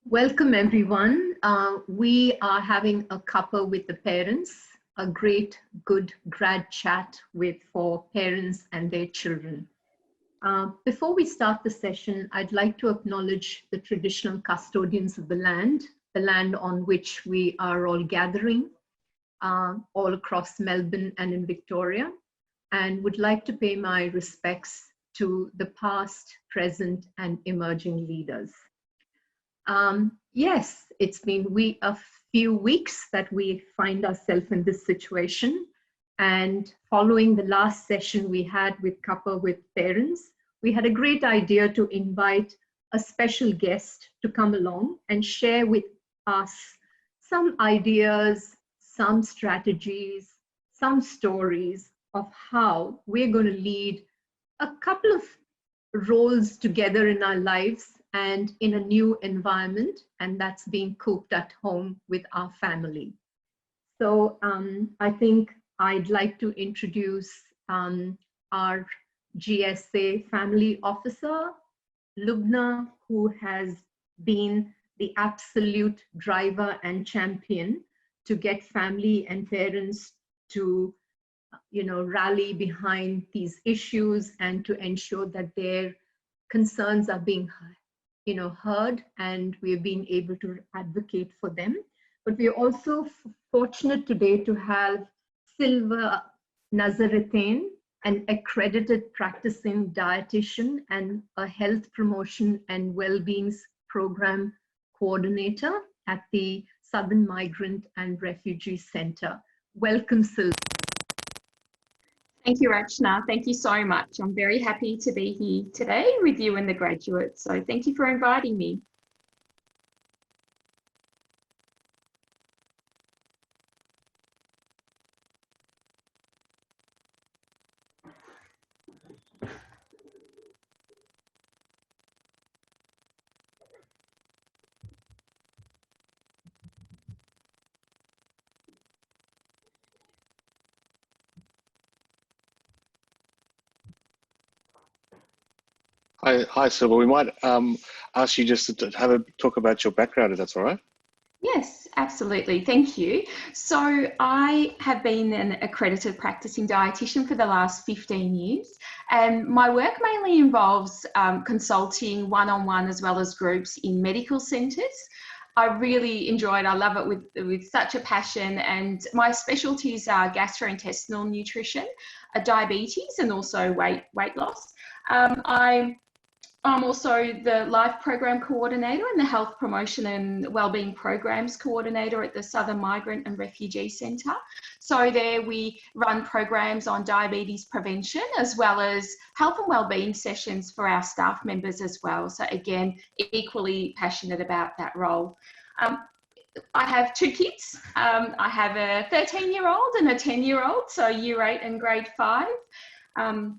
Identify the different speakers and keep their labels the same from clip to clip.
Speaker 1: Welcome everyone. We are having a cuppa with the parents, a great, good grad chat for parents and their children. Before we start the session, I'd like to acknowledge the traditional custodians of the land on which we are all gathering, all across Melbourne and in Victoria, and would like to pay my respects to the past, present, and emerging leaders. Yes, it's been a few weeks that we find ourselves in this situation. And following the last session we had with Cuppa with parents, we had a great idea to invite a special guest to come along and share with us some ideas, some strategies, some stories of how we're going to lead a couple of roles together in our lives and in a new environment, and that's being cooked at home with our family. So I think I'd like to introduce our GSA family officer, Lubna, who has been the absolute driver and champion to get family and parents to rally behind these issues and to ensure that their concerns are being heard, and we're being able to advocate for them. But we're also fortunate today to have Silva Nazaretian, an accredited practicing dietitian and a health promotion and well-being program coordinator at the Southern Migrant and Refugee Centre. Welcome, Silva.
Speaker 2: Thank you, Rachna. Thank you so much. I'm very happy to be here today with you and the graduates. So thank you for inviting me.
Speaker 3: Hi, Silva. We might ask you just to have a talk about your background, if that's all right.
Speaker 2: Yes, absolutely. Thank you. So I have been an accredited practicing dietitian for the last 15 years, and my work mainly involves consulting one-on-one as well as groups in medical centres. I really enjoy it. I love it with such a passion, and my specialties are gastrointestinal nutrition, diabetes, and also weight loss. I'm also the Life Program Coordinator and the Health Promotion and Wellbeing Programs Coordinator at the Southern Migrant and Refugee Centre. So there we run programs on diabetes prevention as well as health and wellbeing sessions for our staff members as well. So again, equally passionate about that role. I have two kids. I have a 13-year-old and a 10-year-old, so year 8 and grade 5.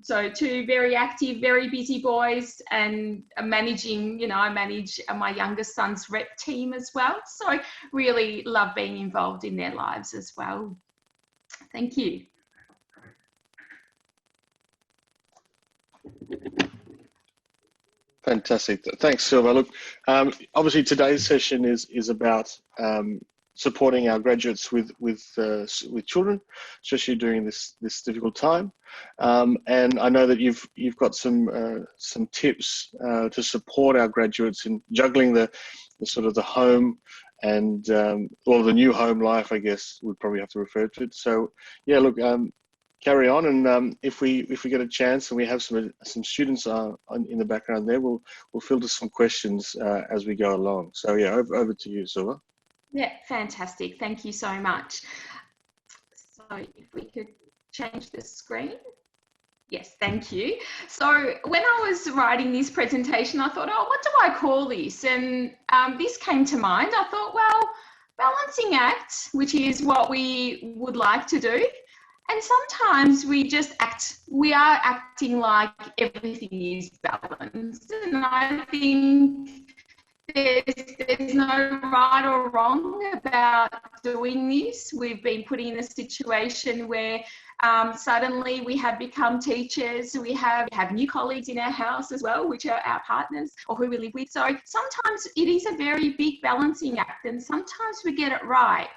Speaker 2: So two very active, very busy boys, and managing, I manage my youngest son's rep team as well. So I really love being involved in their lives as well. Thank you.
Speaker 3: Fantastic. Thanks, Silva. Look, obviously today's session is about supporting our graduates with children, especially during this difficult time. And I know that you've got some tips to support our graduates in juggling the sort of the home and or the new home life, I guess we'd probably have to refer to it. So yeah, look, carry on, and if we get a chance and we have some students in the background there, we'll filter some questions as we go along. So yeah, over to you, Silva.
Speaker 2: Yeah, fantastic. Thank you so much. So if we could change the screen. Yes, thank you. So when I was writing this presentation, I thought, oh, what do I call this? And this came to mind. I thought, well, balancing act, which is what we would like to do. And sometimes we are acting like everything is balanced. And I think there's no right or wrong about doing this. We've been put in a situation where Suddenly we have become teachers, we have new colleagues in our house as well, which are our partners or who we live with. So sometimes it is a very big balancing act, and sometimes we get it right.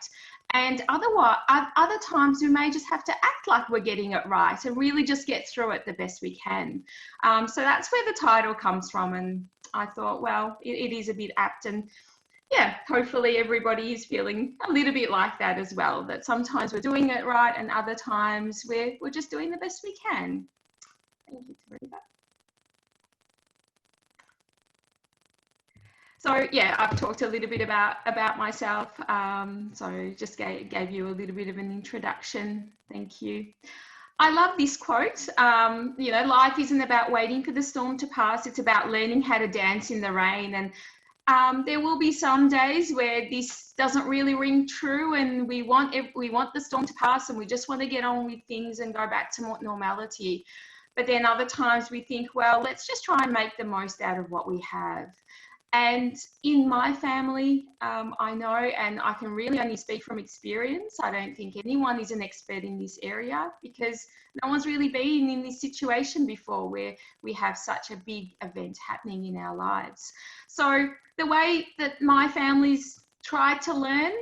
Speaker 2: And other times we may just have to act like we're getting it right and really just get through it the best we can. So that's where the title comes from. And I thought, well, it is a bit apt, and yeah, hopefully everybody is feeling a little bit like that as well, that sometimes we're doing it right and other times we're just doing the best we can. Thank you, Teresa. So yeah, I've talked a little bit about myself. So just gave you a little bit of an introduction. Thank you. I love this quote. You know, life isn't about waiting for the storm to pass. It's about learning how to dance in the rain. And there will be some days where this doesn't really ring true, and we want the storm to pass, and we just want to get on with things and go back to normality. But then other times we think, well, let's just try and make the most out of what we have. And in my family, I know, and I can really only speak from experience, I don't think anyone is an expert in this area because no one's really been in this situation before where we have such a big event happening in our lives. So the way that my family's tried to learn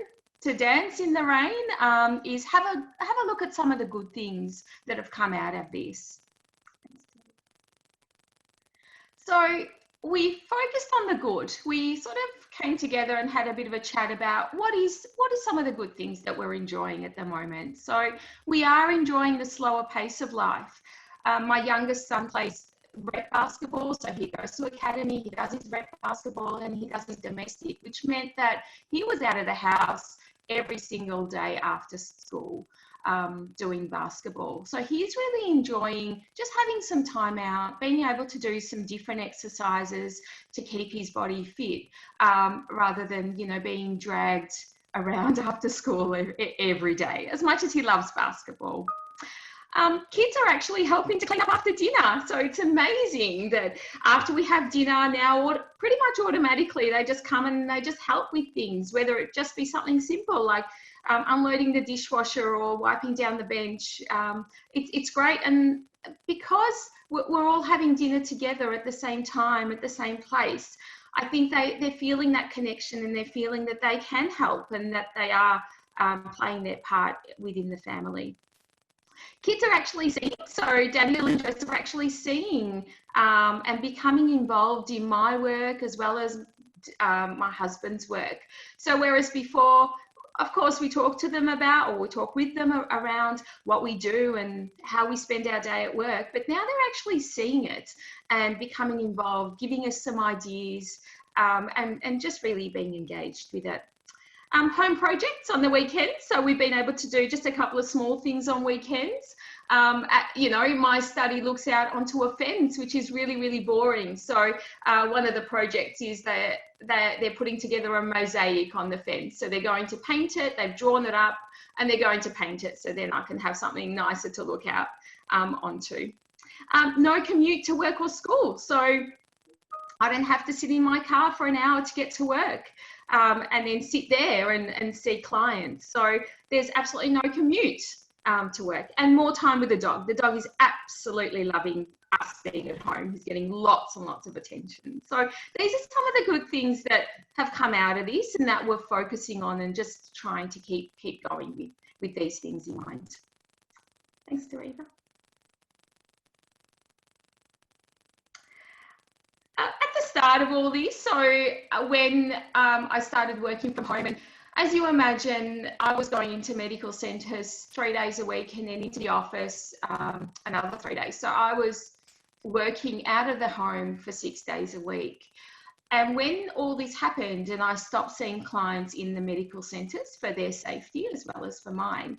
Speaker 2: to dance in the rain is have a look at some of the good things that have come out of this. So we focused on the good. We sort of came together and had a bit of a chat about what is some of the good things that we're enjoying at the moment. So we are enjoying the slower pace of life. My youngest son plays rep basketball, so he goes to academy, he does his rep basketball and he does his domestic, which meant that he was out of the house every single day after school. Doing basketball. So he's really enjoying just having some time out, being able to do some different exercises to keep his body fit, rather than, you know, being dragged around after school every day, as much as he loves basketball. Kids are actually helping to clean up after dinner. So it's amazing that after we have dinner now, pretty much automatically, they just come and they just help with things, whether it just be something simple like unloading the dishwasher or wiping down the bench. It's great. And because we're all having dinner together at the same time, at the same place, I think they're feeling that connection and they're feeling that they can help and that they are playing their part within the family. Kids are actually seeing, so Daniel and Joseph are actually seeing and becoming involved in my work as well as my husband's work. So whereas before, of course, we talk to them about, or we talk with them around what we do and how we spend our day at work, but now they're actually seeing it and becoming involved, giving us some ideas, and just really being engaged with it. Home projects on the weekends, so we've been able to do just a couple of small things on weekends. You know, my study looks out onto a fence, which is really, really boring. So one of the projects is that they're putting together a mosaic on the fence. So they're going to paint it, they've drawn it up, and they're going to paint it so then I can have something nicer to look out onto. No commute to work or school. So I don't have to sit in my car for an hour to get to work. And then sit there and see clients. So there's absolutely no commute to work, and more time with the dog. The dog is absolutely loving us being at home. He's getting lots and lots of attention. So these are some of the good things that have come out of this and that we're focusing on and just trying to keep going with these things in mind. Thanks, Teresa. At the start of all this, so when I started working from home, and as you imagine, I was going into medical centres 3 days a week and then into the office another 3 days. So I was working out of the home for 6 days a week. And when all this happened and I stopped seeing clients in the medical centres for their safety as well as for mine,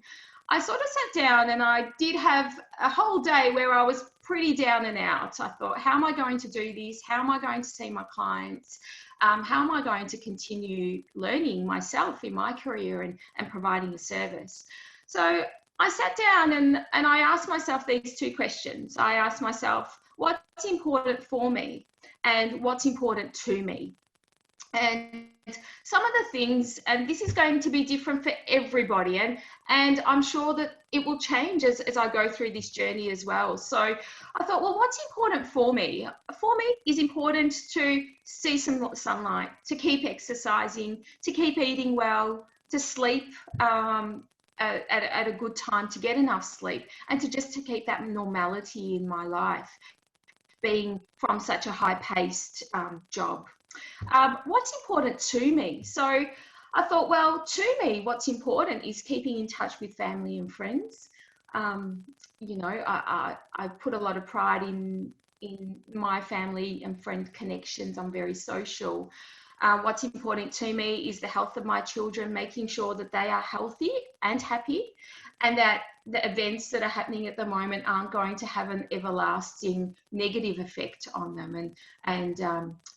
Speaker 2: I sort of sat down and I did have a whole day where I was pretty down and out. I thought, how am I going to do this? How am I going to see my clients? How am I going to continue learning myself in my career and providing a service? So I sat down and I asked myself these two questions. I asked myself, what's important for me and what's important to me? And some of the things, and this is going to be different for everybody, and I'm sure that it will change as I go through this journey as well. So I thought, well, what's important for me? For me, is important to see some sunlight, to keep exercising, to keep eating well, to sleep at a good time, to get enough sleep, and to keep that normality in my life, being from such a high-paced job. What's important to me? So I thought, well, to me, what's important is keeping in touch with family and friends. You know, I put a lot of pride in my family and friend connections. I'm very social. What's important to me is the health of my children, making sure that they are healthy and happy, and that the events that are happening at the moment aren't going to have an everlasting negative effect on them, and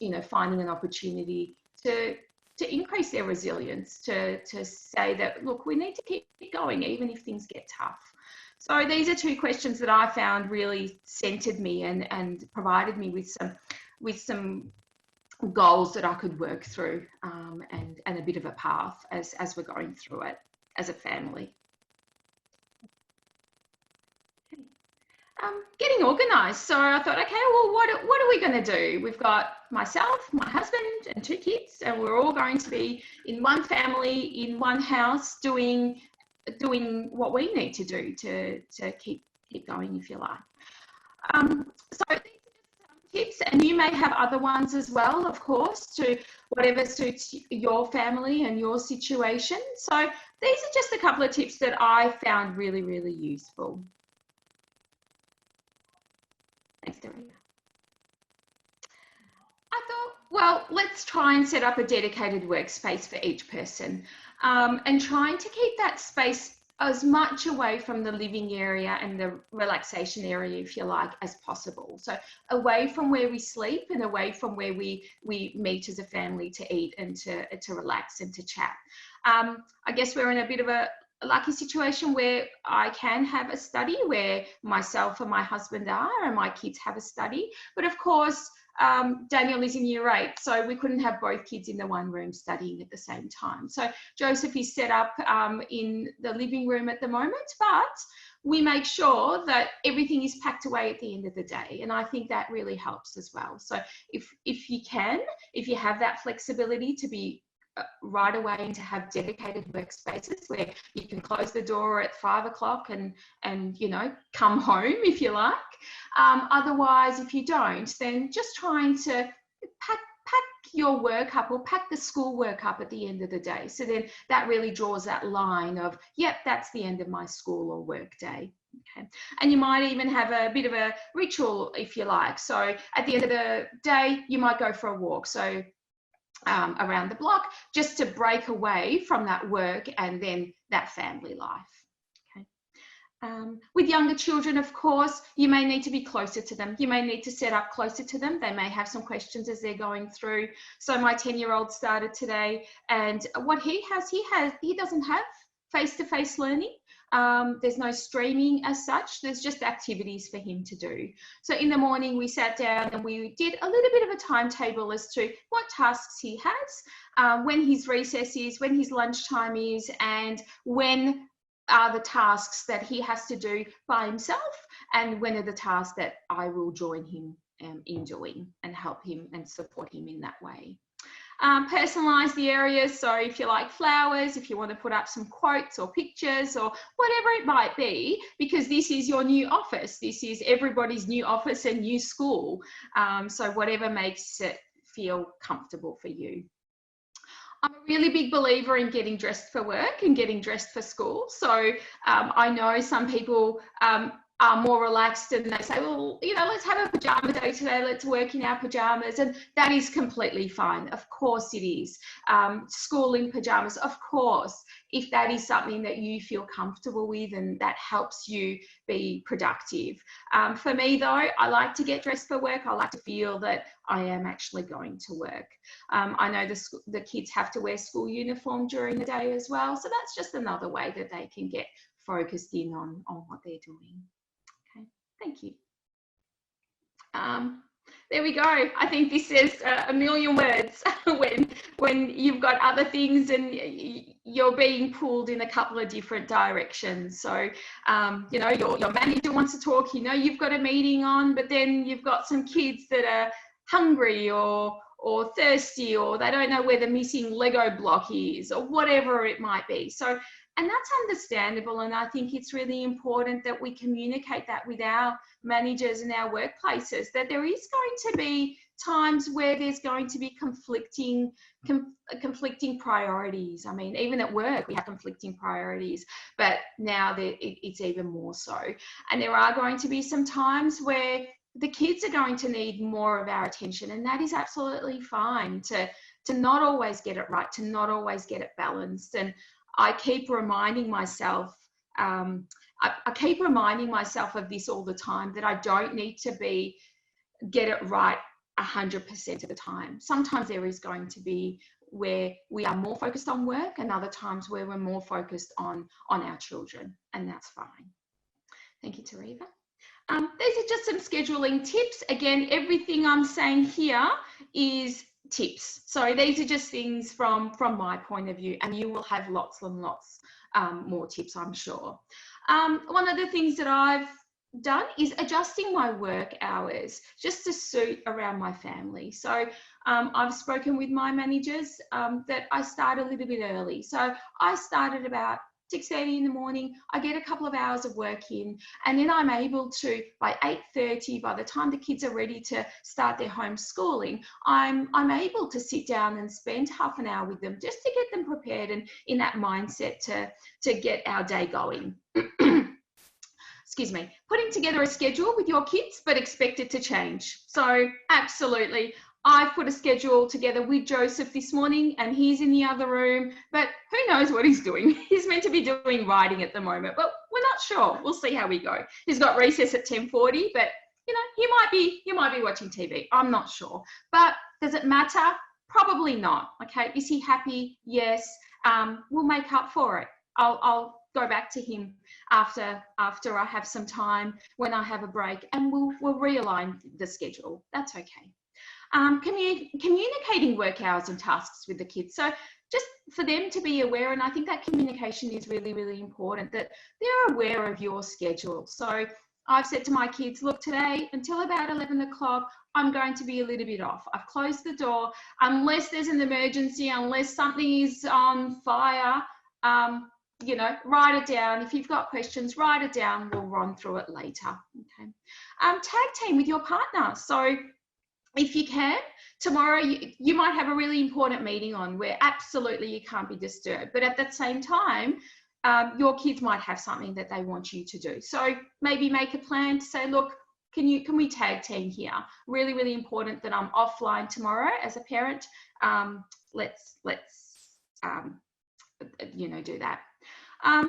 Speaker 2: you know, finding an opportunity to increase their resilience, to say that, look, we need to keep going even if things get tough. So these are two questions that I found really centered me and provided me with some goals that I could work through, and a bit of a path as we're going through it as a family. Getting organised. So I thought, okay, well, what are we going to do? We've got myself, my husband, and 2 kids, and we're all going to be in one family, in one house, doing what we need to do to keep going, if you like. So these are just some tips, and you may have other ones as well, of course, to whatever suits your family and your situation. So these are just a couple of tips that I found really, really useful. Thanks, Darina. I thought, well, let's try and set up a dedicated workspace for each person, and trying to keep that space as much away from the living area and the relaxation area, if you like, as possible. So away from where we sleep and away from where we meet as a family to eat and to relax and to chat. I guess we're in a bit of a lucky situation where I can have a study where myself and my husband are, and my kids have a study. But of course, Daniel is in year 8, so we couldn't have both kids in the one room studying at the same time. So Joseph is set up in the living room at the moment, but we make sure that everything is packed away at the end of the day. And I think that really helps as well. So if you have that flexibility to be right away and to have dedicated workspaces where you can close the door at 5 o'clock and you know, come home if you like. Otherwise, if you don't, then just trying to pack your work up, or pack the school work up at the end of the day. So then that really draws that line of, yep, that's the end of my school or work day. Okay. And you might even have a bit of a ritual, if you like. So at the end of the day, you might go for a walk. So around the block, just to break away from that work and then that family life. Okay. With younger children, of course, you may need to be closer to them. You may need to set up closer to them. They may have some questions as they're going through. So my 10-year-old started today, and what he doesn't have face-to-face learning. There's no streaming as such. There's just activities for him to do. So in the morning we sat down and we did a little bit of a timetable as to what tasks he has, when his recess is, when his lunchtime is, and when are the tasks that he has to do by himself, and when are the tasks that I will join him in doing and help him and support him in that way. Personalize the areas. So if you like flowers, if you want to put up some quotes or pictures or whatever it might be, because this is your new office. This is everybody's new office and new school. So whatever makes it feel comfortable for you. I'm a really big believer in getting dressed for work and getting dressed for school. So I know some people are more relaxed and they say, well, you know, let's have a pajama day today, let's work in our pajamas, and that is completely fine. Of course it is. School in pajamas, of course, if that is something that you feel comfortable with and that helps you be productive. For me though, I like to get dressed for work. I like to feel that I am actually going to work. I know the kids have to wear school uniform during the day as well, so that's just another way that they can get focused in on what they're doing. Thank you. there we go. I think this says a million words when you've got other things and you're being pulled in a couple of different directions. So, you know, your manager wants to talk, you know, you've got a meeting on, but then you've got some kids that are hungry or thirsty, or they don't know where the missing Lego block is, or whatever it might be. So, and that's understandable. And I think it's really important that we communicate that with our managers and our workplaces, that there is going to be times where there's going to be conflicting priorities. I mean, even at work, we have conflicting priorities, but now it's even more so. And there are going to be some times where the kids are going to need more of our attention, and that is absolutely fine to not always get it right, to not always get it balanced. And I keep reminding myself, I keep reminding myself of this all the time, that I don't need to get it right 100% of the time. Sometimes there is going to be where we are more focused on work, and other times where we're more focused on our children, and that's fine. Thank you, Teresa. These are just some scheduling tips. Again, everything I'm saying here is tips. So these are just things from my point of view, and you will have lots and lots more tips, I'm sure. One of the things that I've done is adjusting my work hours just to suit around my family. So I've spoken with my managers that I start a little bit early. So I started about 6:30 in the morning. I get a couple of hours of work in, and then I'm able to, by 8:30, by the time the kids are ready to start their homeschooling, I'm able to sit down and spend half an hour with them just to get them prepared and in that mindset to get our day going. Excuse me. Putting together a schedule with your kids, but expect it to change. So absolutely. I've put a schedule together with Joseph this morning, and he's in the other room, but who knows what he's doing. He's meant to be doing writing at the moment, but we're not sure. We'll see how we go. He's got recess at 10:40, but you know, he might be watching TV. I'm not sure. But does it matter? Probably not. Okay. Is he happy? Yes. We'll make up for it. I'll go back to him after I have some time, when I have a break, and we'll realign the schedule. That's okay. Communicating work hours and tasks with the kids. So just for them to be aware, and I think that communication is really, really important, that they're aware of your schedule. So I've said to my kids, look, today until about 11 o'clock, I'm going to be a little bit off. I've closed the door. Unless there's an emergency, unless something is on fire, you know, write it down. If you've got questions, write it down. We'll run through it later. Okay. Tag team with your partner. So if you can, tomorrow you might have a really important meeting on where absolutely you can't be disturbed, but at the same time, your kids might have something that they want you to do. So maybe make a plan to say, look, can we tag team here? Really, really important that I'm offline tomorrow as a parent. Let's you know, do that.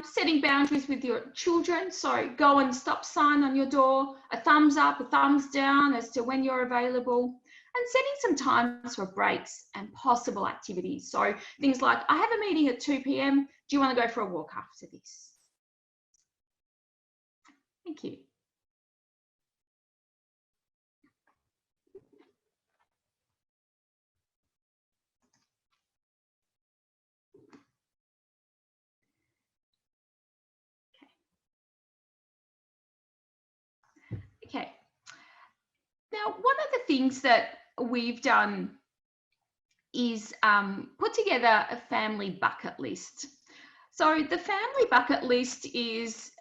Speaker 2: Setting boundaries with your children. So go and stop sign on your door, a thumbs up, a thumbs down as to when you're available, and setting some times for breaks and possible activities. So things like, I have a meeting at 2 p.m. Do you want to go for a walk after this? Thank you. Okay. Now, one of the things that we've done is put together a family bucket list. So the family bucket list is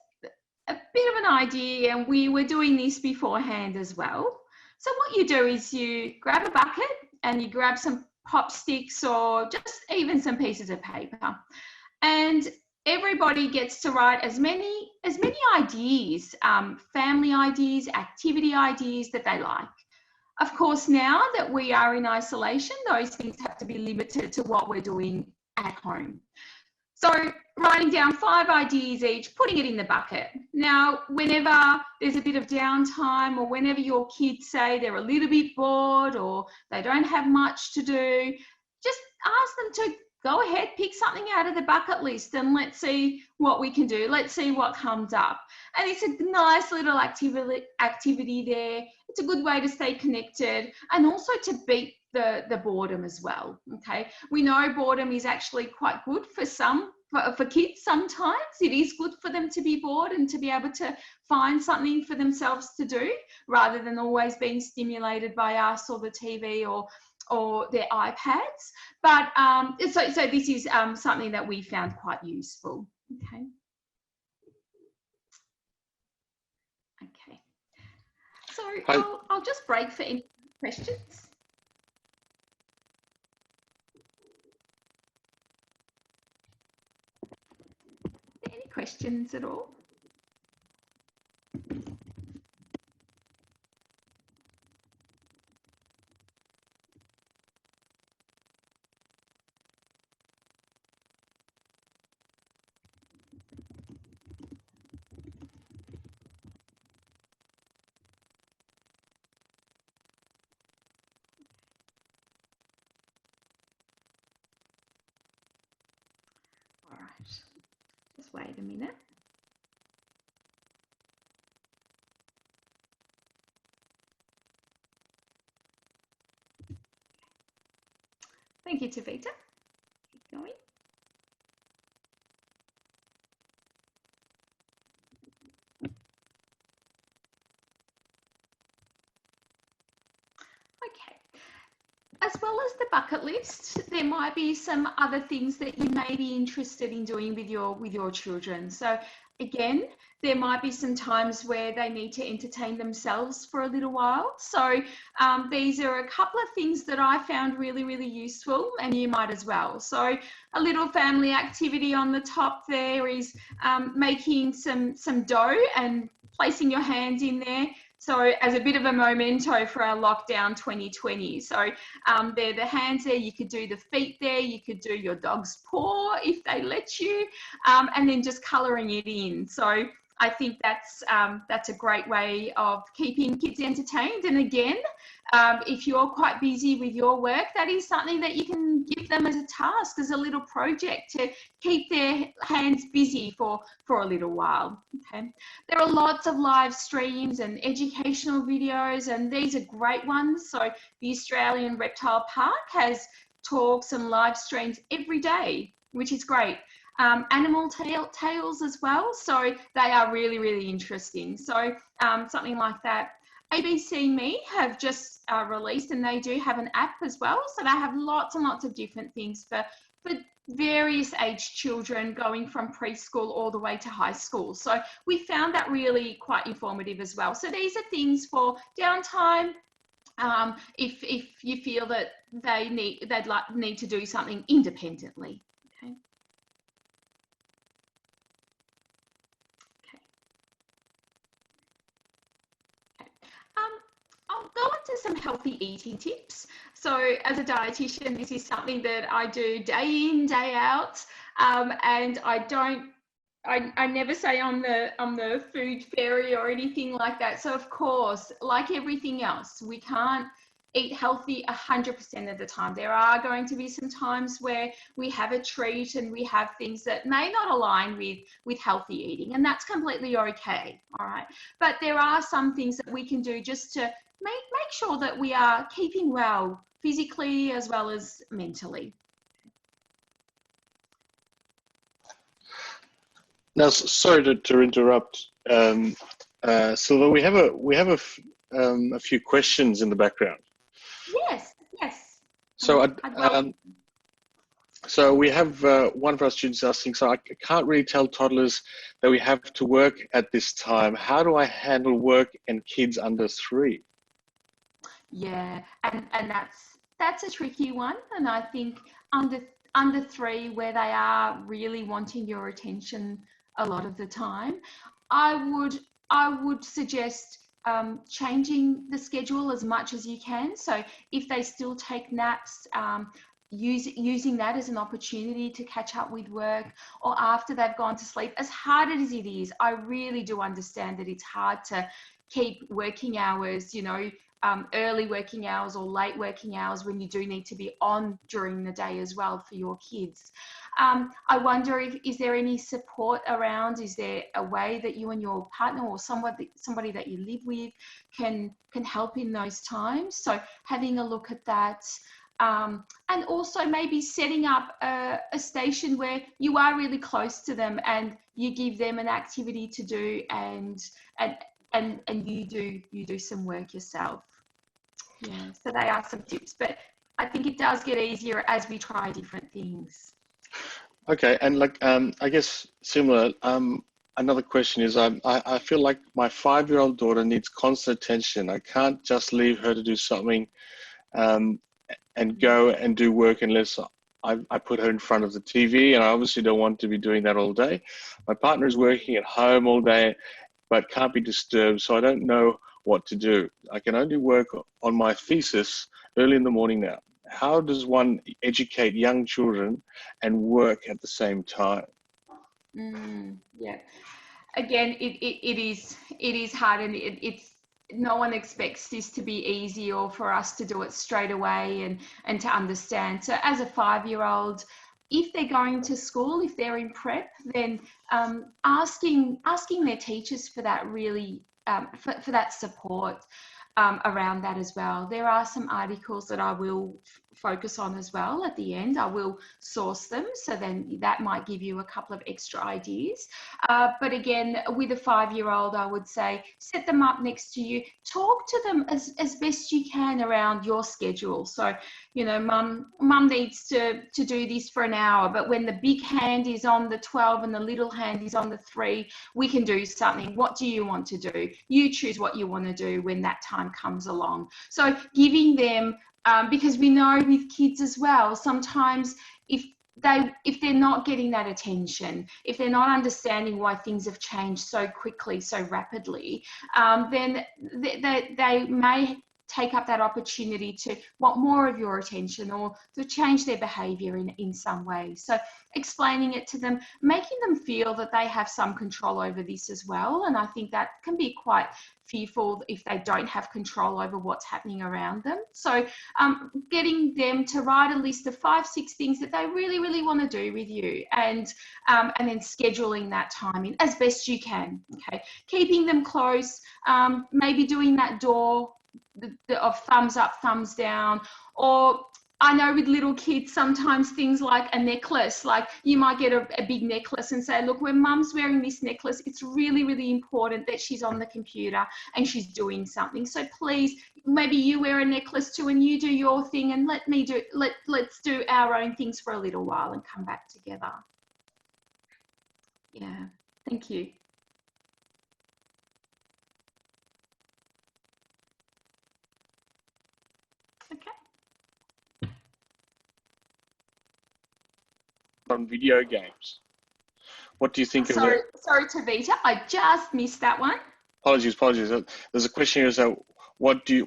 Speaker 2: a bit of an idea, and we were doing this beforehand as well. So what you do is you grab a bucket and you grab some pop sticks or just even some pieces of paper, and everybody gets to write as many ideas, family ideas, activity ideas that they like. Of course, now that we are in isolation, those things have to be limited to what we're doing at home. So writing down 5 ideas each, putting it in the bucket. Now, whenever there's a bit of downtime, or whenever your kids say they're a little bit bored or they don't have much to do, just ask them to go ahead, pick something out of the bucket list, and let's see what we can do. Let's see what comes up. And it's a nice little activity there. it's a good way to stay connected and also to beat the boredom as well. Okay, we know boredom is actually quite good for for kids. Sometimes it is good for them to be bored and to be able to find something for themselves to do rather than always being stimulated by us or the TV or their iPads. But so this is something that we found quite useful. Okay. Okay. So I'll just break for any questions. Any questions at all? All right, just wait a minute. Thank you, Tavita. Keep going. Okay. As well as the bucket list, there might be some other things that you may be interested in doing with your children. So again, there might be some times where they need to entertain themselves for a little while. So these are a couple of things that I found really, really useful, and you might as well. So a little family activity on the top there is making some dough and placing your hands in there. So as a bit of a memento for our lockdown 2020. So they're the hands there, you could do the feet there, you could do your dog's paw if they let you, and then just colouring it in. So I think that's a great way of keeping kids entertained. And again, if you're quite busy with your work, that is something that you can give them as a task, as a little project to keep their hands busy for a little while. Okay. There are lots of live streams and educational videos, and these are great ones. So the Australian Reptile Park has talks and live streams every day, which is great. Animal tales as well, so they are really, really interesting. So something like that. ABC Me have just released, and they do have an app as well, so they have lots and lots of different things for various age children going from preschool all the way to high school. So we found that really quite informative as well. So these are things for downtime, if you feel that they'd need to do something independently. Okay. I'll go into some healthy eating tips. So as a dietitian, this is something that I do day in, day out, and I never say on the food fairy or anything like that. So of course, like everything else, we can't eat healthy 100% of the time. There are going to be some times where we have a treat and we have things that may not align with healthy eating, and that's completely okay, all right? But there are some things that we can do just to make sure that we are keeping well physically as well as mentally.
Speaker 3: Now, sorry to interrupt, Silva. We have a few questions in the background.
Speaker 2: Yes.
Speaker 3: So so we have one of our students asking, so I can't really tell toddlers that we have to work at this time. How do I handle work and kids under 3?
Speaker 2: Yeah, and that's a tricky one, and I think under 3, where they are really wanting your attention a lot of the time, I would suggest changing the schedule as much as you can. So if they still take naps, using that as an opportunity to catch up with work, or after they've gone to sleep. As hard as it is, I really do understand that it's hard to keep working hours, early working hours or late working hours when you do need to be on during the day as well for your kids. I wonder is there any support around? Is there a way that you and your partner or somebody that you live with can help in those times? So having a look at that. And also maybe setting up a station where you are really close to them and you give them an activity to do and you do some work yourself. Yeah, so they are some tips, but I think it does get easier as we try different things.
Speaker 3: Okay, and like I guess similar. Another question is I feel like my 5-year-old daughter needs constant attention. I can't just leave her to do something and go and do work unless I put her in front of the TV, and I obviously don't want to be doing that all day. My partner is working at home all day, but can't be disturbed, so I don't know what to do. I can only work on my thesis early in the morning now. How does one educate young children and work at the same time?
Speaker 2: Yeah. Again, it is hard, and it's no one expects this to be easy or for us to do it straight away and to understand. So as a 5-year-old, if they're going to school, if they're in prep, then asking their teachers for that really for that support around that as well. There are some articles that I will focus on as well at the end. I will source them, so then that might give you a couple of extra ideas. But again, with a 5-year-old, I would say set them up next to you. Talk to them as best you can around your schedule. So, you know, mum needs to do this for an hour, but when the big hand is on the 12 and the little hand is on the 3, we can do something. What do you want to do? You choose what you want to do when that time comes along. So giving them, because we know with kids as well, sometimes if they're not getting that attention, if they're not understanding why things have changed so quickly, so rapidly, then they may take up that opportunity to want more of your attention or to change their behaviour in some way. So explaining it to them, making them feel that they have some control over this as well. And I think that can be quite fearful if they don't have control over what's happening around them. So getting them to write a list of 5-6 things that they really, really want to do with you, and then scheduling that time in as best you can. Okay, keeping them close, maybe doing that door of thumbs up, thumbs down. Or I know with little kids, sometimes things like a necklace, like you might get a big necklace and say, look, when mum's wearing this necklace, it's really, really important that she's on the computer and she's doing something. So please, maybe you wear a necklace too and you do your thing, and let's do our own things for a little while and come back together. Yeah, thank you. Okay.
Speaker 3: On video games, what do you think of that?
Speaker 2: Sorry, Tavita, I just missed that one.
Speaker 3: Apologies. There's a question here. So, what do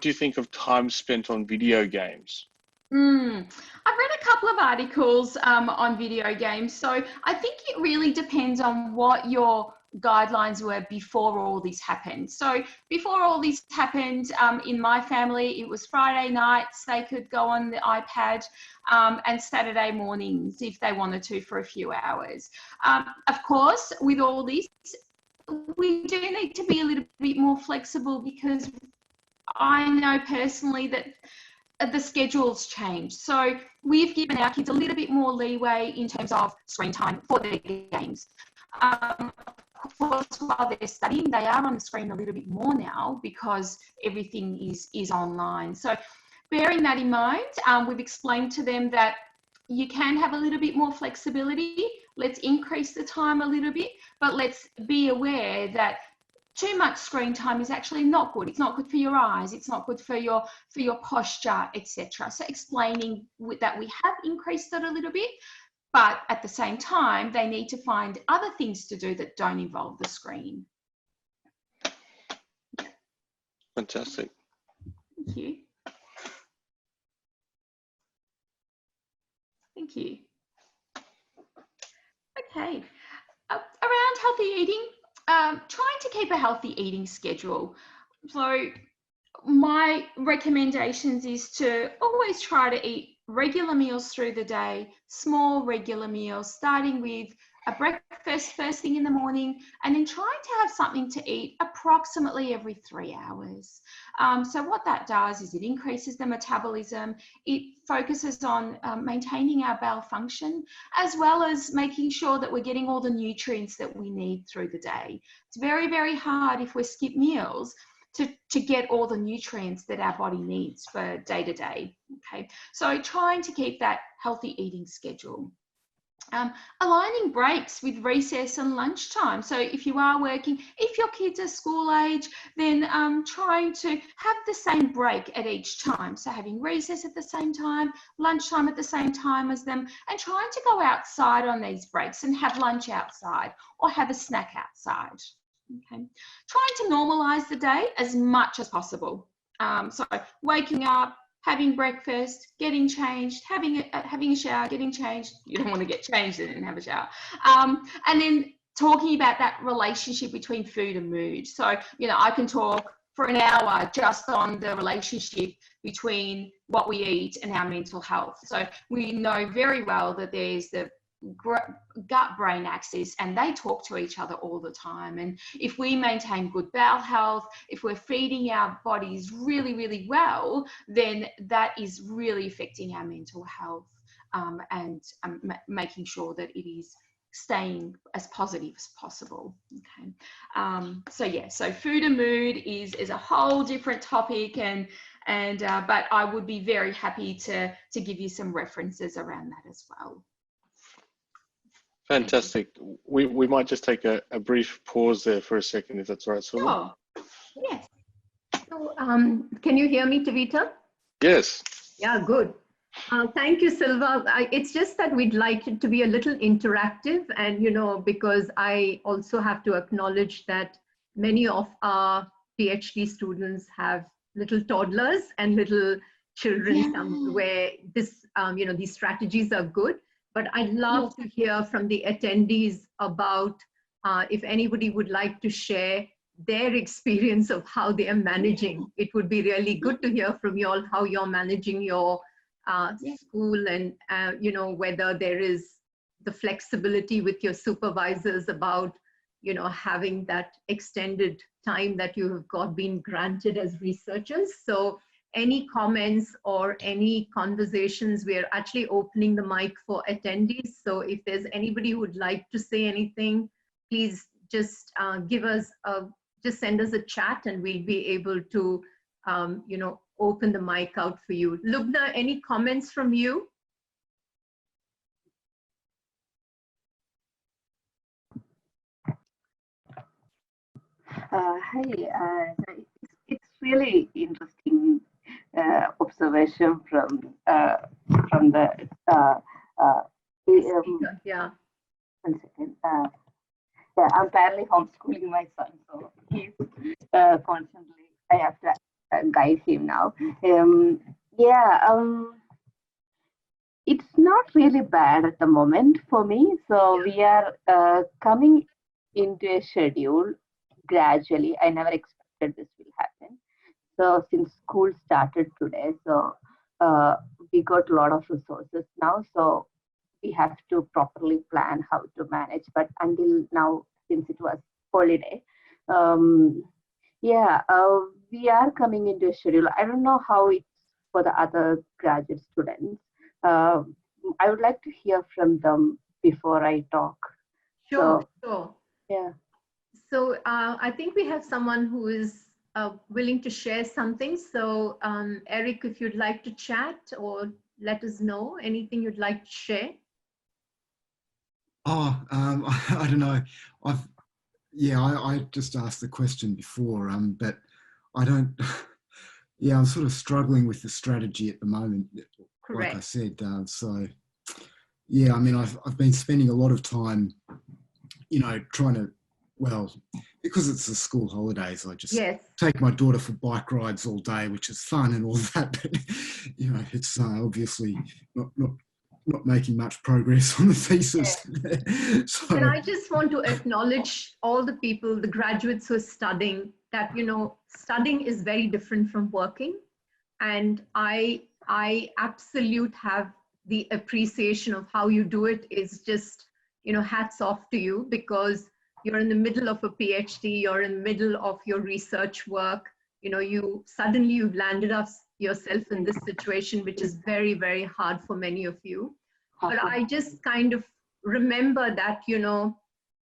Speaker 3: you think of time spent on video games?
Speaker 2: I've read a couple of articles on video games. So I think it really depends on what your guidelines were before all this happened. So before all this happened, in my family, it was Friday nights. They could go on the iPad and Saturday mornings if they wanted to for a few hours. Of course, with all this, we do need to be a little bit more flexible, because I know personally that the schedules change. So we've given our kids a little bit more leeway in terms of screen time for their games. Of course, while they're studying, they are on the screen a little bit more now because everything is online. So bearing that in mind, we've explained to them that you can have a little bit more flexibility. Let's increase the time a little bit, but let's be aware that too much screen time is actually not good. It's not good for your eyes. It's not good for your posture, etc. So explaining that we have increased it a little bit, but at the same time, they need to find other things to do that don't involve the screen.
Speaker 3: Fantastic.
Speaker 2: Thank you. Thank you. Okay. Around healthy eating, trying to keep a healthy eating schedule. So my recommendations is to always try to eat regular meals through the day, small regular meals, starting with a breakfast first thing in the morning, and then trying to have something to eat approximately every 3 hours. So what that does is it increases the metabolism, it focuses on maintaining our bowel function, as well as making sure that we're getting all the nutrients that we need through the day. It's very, very hard if we skip meals to get all the nutrients that our body needs for day to day. Okay, so trying to keep that healthy eating schedule. Aligning breaks with recess and lunchtime. So if you are working, if your kids are school age, then trying to have the same break at each time. So having recess at the same time, lunchtime at the same time as them, and trying to go outside on these breaks and have lunch outside or have a snack outside. Okay, trying to normalize the day as much as possible. So waking up, having breakfast, getting changed, having a shower, getting changed. You don't want to get changed and then have a shower. And then talking about that relationship between food and mood. So, you know, I can talk for an hour just on the relationship between what we eat and our mental health. So we know very well that there's the gut-brain axis, and they talk to each other all the time. And if we maintain good bowel health, if we're feeding our bodies really, really well, then that is really affecting our mental health, and making sure that it is staying as positive as possible. Okay, so yeah, so food and mood is a whole different topic, and but I would be very happy to give you some references around that as well.
Speaker 3: Fantastic. We might just take a brief pause there for a second, if that's all right, Silva.
Speaker 2: Sure. Yes.
Speaker 1: So, can you hear me, Tavita?
Speaker 3: Yes.
Speaker 1: Yeah, good. Thank you, Silva. It's just that we'd like it to be a little interactive, and, you know, because I also have to acknowledge that many of our PhD students have little toddlers and little children, where this, you know, these strategies are good. But I'd love to hear from the attendees about if anybody would like to share their experience of how they are managing. It would be really good to hear from you all how you're managing your school, and you know, whether there is the flexibility with your supervisors about, you know, having that extended time that you have been granted as researchers. So any comments or any conversations, we're actually opening the mic for attendees. So if there's anybody who would like to say anything, please just give us just send us a chat, and we'll be able to, you know, open the mic out for you. Lubna, any comments from you?
Speaker 4: Hi, it's really interesting observation from the
Speaker 1: yeah.
Speaker 4: 1 second. Yeah, I'm apparently homeschooling my son, so he's constantly, I have to guide him now. It's not really bad at the moment for me. So we are coming into a schedule gradually. I never expected this will happen. So since school started today, so we got a lot of resources now. So we have to properly plan how to manage. But until now, since it was holiday, we are coming into a schedule. I don't know how it's for the other graduate students. I would like to hear from them before I talk.
Speaker 1: Sure, sure.
Speaker 4: Yeah.
Speaker 1: So I think we have someone who is willing to share something. So Eric, if you'd like to chat or let us know anything you'd like to share.
Speaker 5: Oh, I don't know. I just asked the question before, but I don't. Yeah, I'm sort of struggling with the strategy at the moment.
Speaker 1: Correct.
Speaker 5: Like I said, so yeah, I mean, I've been spending a lot of time, you know, trying to, well, because it's the school holidays, I just take my daughter for bike rides all day, which is fun and all that. But, you know, it's obviously not making much progress on the thesis. So,
Speaker 1: and I just want to acknowledge all the people, the graduates who are studying. that, you know, studying is very different from working. And I absolutely have the appreciation of how you do it. Is just, you know, hats off to you, because you're in the middle of a PhD, you're in the middle of your research work, you know, you've landed yourself in this situation, which is very, very hard for many of you. But I just kind of remember that, you know,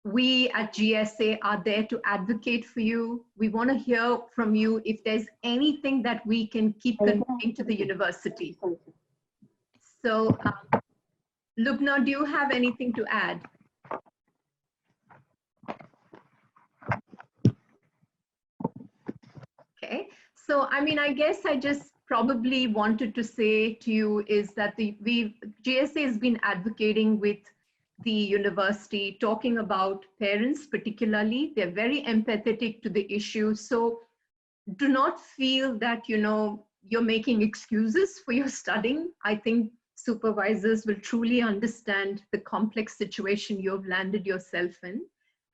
Speaker 1: we at GSA are there to advocate for you. We want to hear from you if there's anything that we can keep conveying to the university. So, Lubna, do you have anything to add? Okay, so I mean, I guess I just probably wanted to say to you is that GSA has been advocating with the university, talking about parents particularly. They're very empathetic to the issue. So do not feel that, you know, you're making excuses for your studying. I think supervisors will truly understand the complex situation you've landed yourself in.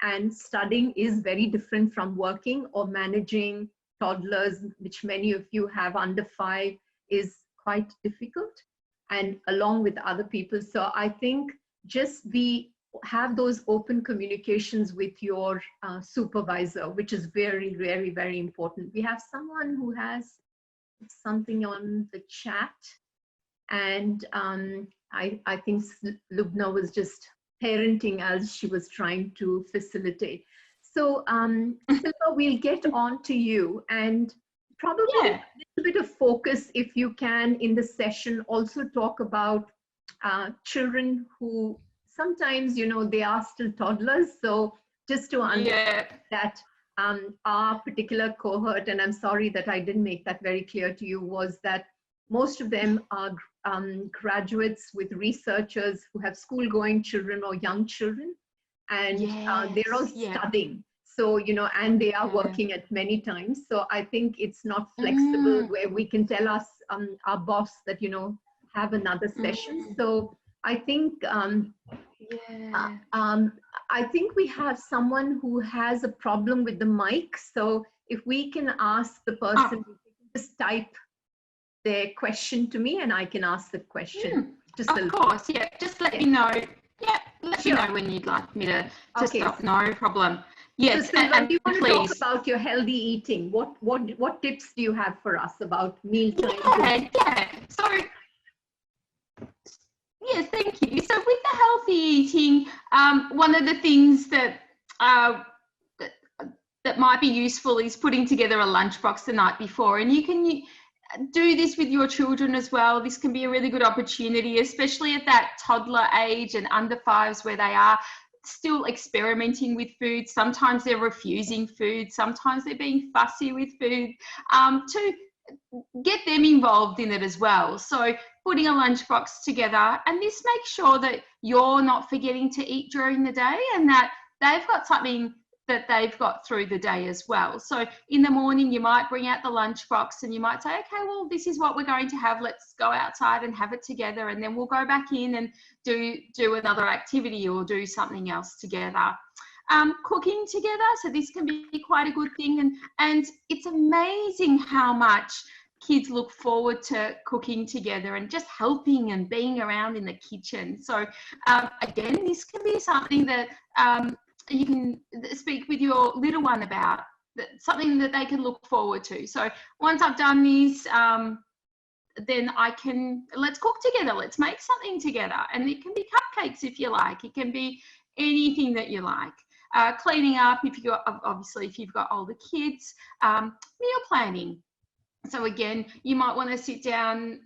Speaker 1: And studying is very different from working or managing toddlers, which many of you have under 5, is quite difficult, and along with other people. So I think just have those open communications with your supervisor, which is very, very, very important. We have someone who has something on the chat, and I think Lubna was just parenting as she was trying to facilitate. So Silva, we'll get on to you, and probably a little bit of focus, if you can, in the session, also talk about children who sometimes, you know, they are still toddlers. So just to understand that our particular cohort, and I'm sorry that I didn't make that very clear to you, was that most of them are graduates with researchers who have school-going children or young children, and they're all studying. So, you know, and they are working at many times. So I think it's not flexible where we can tell us our boss that, you know, have another session. So I think I think we have someone who has a problem with the mic. So if we can ask the person to just type their question to me, and I can ask the question.
Speaker 2: Of course, just let me know. Let me know when you'd like me to stop. No problem. Yes,
Speaker 1: so Silva, do you want to talk about your healthy eating? What tips do you have for us about mealtime?
Speaker 2: So, yes, thank you. So with the healthy eating, one of the things that that might be useful is putting together a lunchbox the night before, and you can do this with your children as well. This can be a really good opportunity, especially at that toddler age and under 5s, where they are still experimenting with food. Sometimes they're refusing food, sometimes they're being fussy with food, to get them involved in it as well. So putting a lunchbox together, and this makes sure that you're not forgetting to eat during the day, and that they've got something that they've got through the day as well. So in the morning, you might bring out the lunchbox and you might say, okay, well, this is what we're going to have. Let's go outside and have it together. And then we'll go back in and do another activity or do something else together. Cooking together. So this can be quite a good thing. And it's amazing how much kids look forward to cooking together and just helping and being around in the kitchen. So again, this can be something that you can speak with your little one about, something that they can look forward to. So once I've done this, then let's cook together, let's make something together. And it can be cupcakes if you like, it can be anything that you like. Cleaning up, if you've got older kids, meal planning. So again, you might want to sit down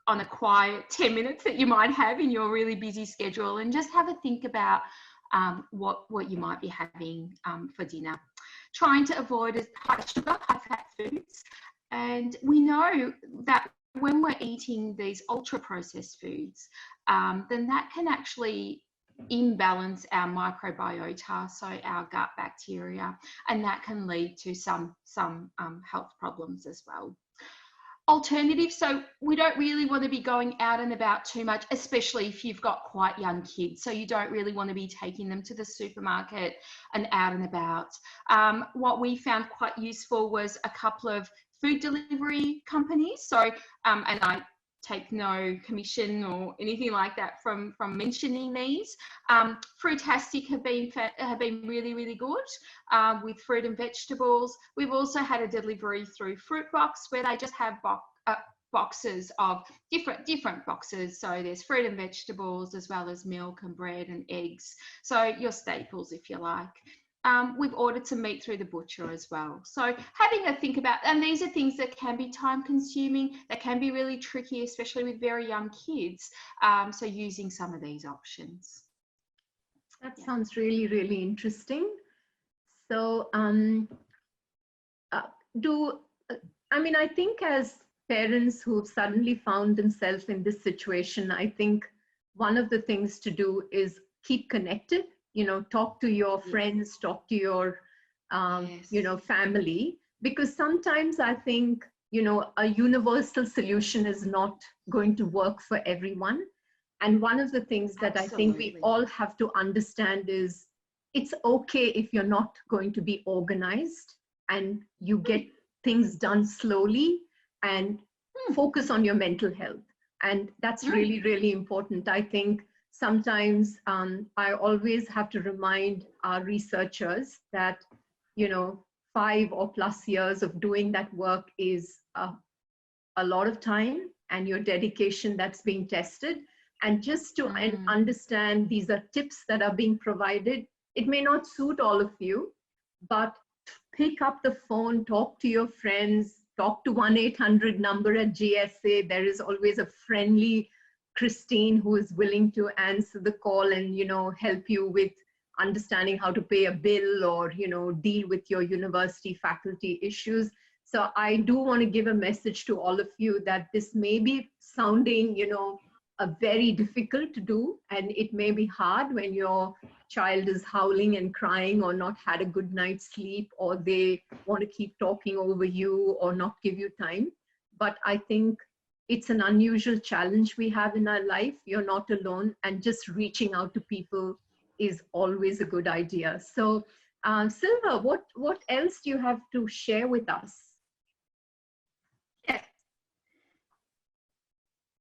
Speaker 2: on a quiet 10 minutes that you might have in your really busy schedule and just have a think about what you might be having for dinner. Trying to avoid high sugar, high fat foods. And we know that when we're eating these ultra processed foods, then that can actually imbalance our microbiota, so our gut bacteria, and that can lead to some health problems as well. alternative. So we don't really want to be going out and about too much, especially if you've got quite young kids. So you don't really want to be taking them to the supermarket and out and about. What we found quite useful was a couple of food delivery companies. So, and I take no commission or anything like that from mentioning these. Fruitastic have been really, really good with fruit and vegetables. We've also had a delivery through Fruitbox, where they just have boxes of different boxes. So there's fruit and vegetables, as well as milk and bread and eggs. So your staples, if you like. We've ordered some meat through the butcher as well. So having a think about, and these are things that can be time consuming, that can be really tricky, especially with very young kids. So using some of these options.
Speaker 1: That sounds really, really interesting. So I think as parents who've suddenly found themselves in this situation, I think one of the things to do is keep connected. Talk to your friends, talk to your, family, because sometimes I think, a universal solution is not going to work for everyone. And one of the things that I think we all have to understand is it's okay if you're not going to be organized, and you get things done slowly and focus on your mental health. And that's really, really important. I think sometimes I always have to remind our researchers that, 5 or plus years of doing that work is a lot of time, and your dedication that's being tested. And just to understand, these are tips that are being provided. It may not suit all of you, but pick up the phone, talk to your friends, talk to 1-800 number at GSA. There is always a friendly Christine who is willing to answer the call and, help you with understanding how to pay a bill or, deal with your university faculty issues. So I do want to give a message to all of you that this may be sounding, a very difficult to do, and it may be hard when your child is howling and crying or not had a good night's sleep, or they want to keep talking over you or not give you time. But I think it's an unusual challenge we have in our life. You're not alone, and just reaching out to people is always a good idea. So Silva, what else do you have to share with us?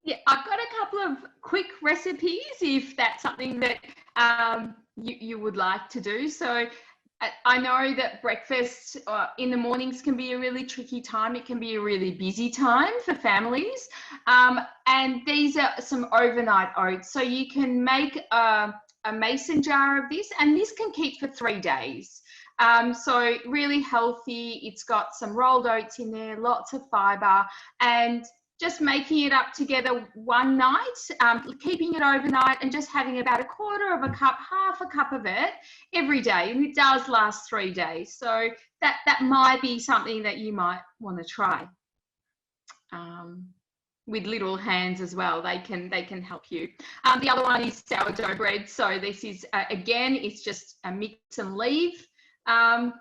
Speaker 2: Yeah, I've got a couple of quick recipes if that's something that you would like to do. So I know that breakfast in the mornings can be a really tricky time. It can be a really busy time for families. And these are some overnight oats. So you can make a mason jar of this, and this can keep for 3 days. So really healthy. It's got some rolled oats in there, lots of fiber, and just making it up together one night, keeping it overnight, and just having about 1/4 of a cup, half a cup of it every day. And it does last 3 days. So that might be something that you might want to try. With little hands as well, they can help you. The other one is sourdough bread. So this is, again, it's just a mix and leave,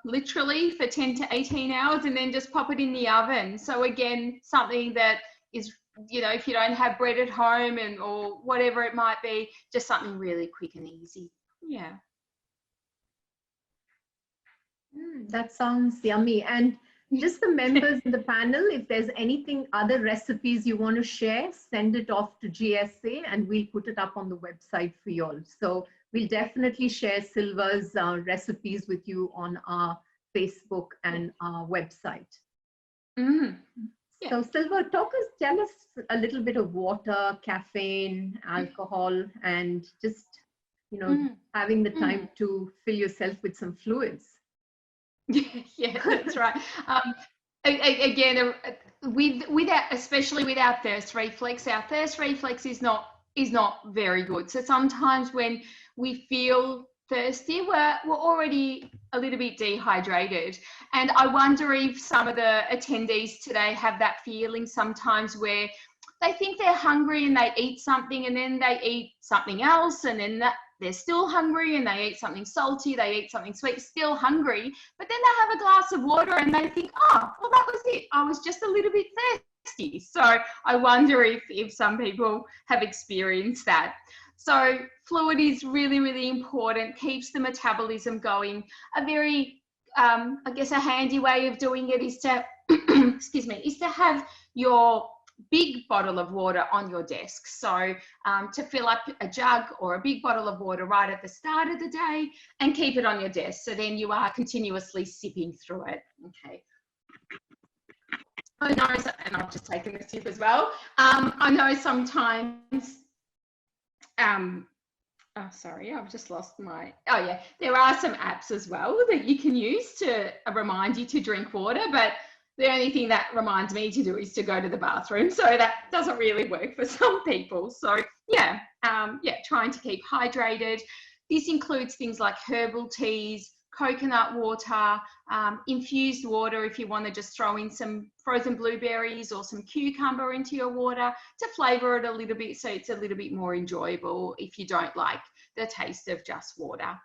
Speaker 2: literally for 10 to 18 hours, and then just pop it in the oven. So again, something that is, if you don't have bread at home or whatever it might be, just something really quick and easy. Yeah.
Speaker 1: That sounds yummy. And just the members in the panel, if there's anything, other recipes you want to share, send it off to GSA and we'll put it up on the website for you all. So we'll definitely share Silva's recipes with you on our Facebook and our website. Yeah. So Silva, tell us a little bit of water, caffeine, alcohol, and just, having the time to fill yourself with some fluids.
Speaker 2: Yeah, that's right. Again, especially with our thirst reflex is not very good. So sometimes when we feel thirsty, we're already a little bit dehydrated. And I wonder if some of the attendees today have that feeling sometimes where they think they're hungry and they eat something, and then they eat something else, and then they're still hungry, and they eat something salty, they eat something sweet, still hungry, but then they have a glass of water and they think, oh, well, that was it. I was just a little bit tasty. So I wonder if some people have experienced that. So fluid is really, really important, keeps the metabolism going. A very, I guess a handy way of doing it is to, excuse me, is to have your big bottle of water on your desk. So to fill up a jug or a big bottle of water right at the start of the day and keep it on your desk. So then you are continuously sipping through it. Okay. I know, and I've just taken a sip as well. I know sometimes, oh, sorry, I've just lost my, oh yeah, there are some apps as well that you can use to remind you to drink water, but the only thing that reminds me to do is to go to the bathroom. So that doesn't really work for some people. So yeah, trying to keep hydrated. This includes things like herbal teas, coconut water, infused water if you want to just throw in some frozen blueberries or some cucumber into your water to flavour it a little bit so it's a little bit more enjoyable if you don't like the taste of just water.